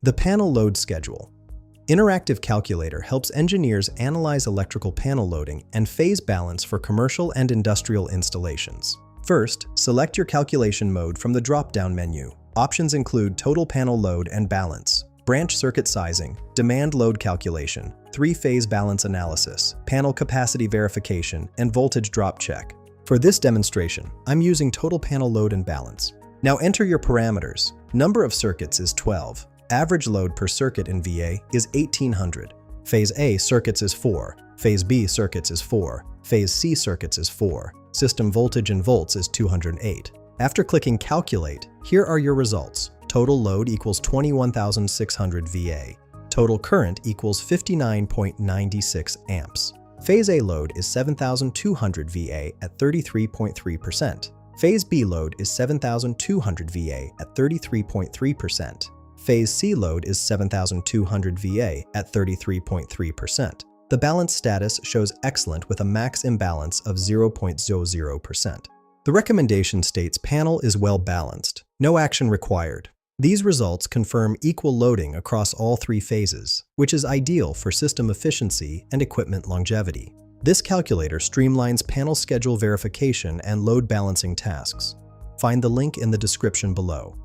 The panel load schedule. Interactive calculator helps engineers analyze electrical panel loading and phase balance for commercial and industrial installations. First, select your calculation mode from the drop-down menu. Options include total panel load and balance, branch circuit sizing, demand load calculation, three-phase balance analysis, panel capacity verification, and voltage drop check. For this demonstration, I'm using total panel load and balance. Now enter your parameters. Number of circuits is 12. Average load per circuit in VA is 1800. Phase A circuits is 4. Phase B circuits is 4. Phase C circuits is 4. System voltage in volts is 208. After clicking Calculate, here are your results. Total load equals 21,600 VA. Total current equals 59.96 amps. Phase A load is 7,200 VA at 33.3%. Phase B load is 7,200 VA at 33.3%. Phase C load is 7,200 VA at 33.3%. The balance status shows excellent with a max imbalance of 0.00%. The recommendation states panel is well balanced. No action required. These results confirm equal loading across all three phases, which is ideal for system efficiency and equipment longevity. This calculator streamlines panel schedule verification and load balancing tasks. Find the link in the description below.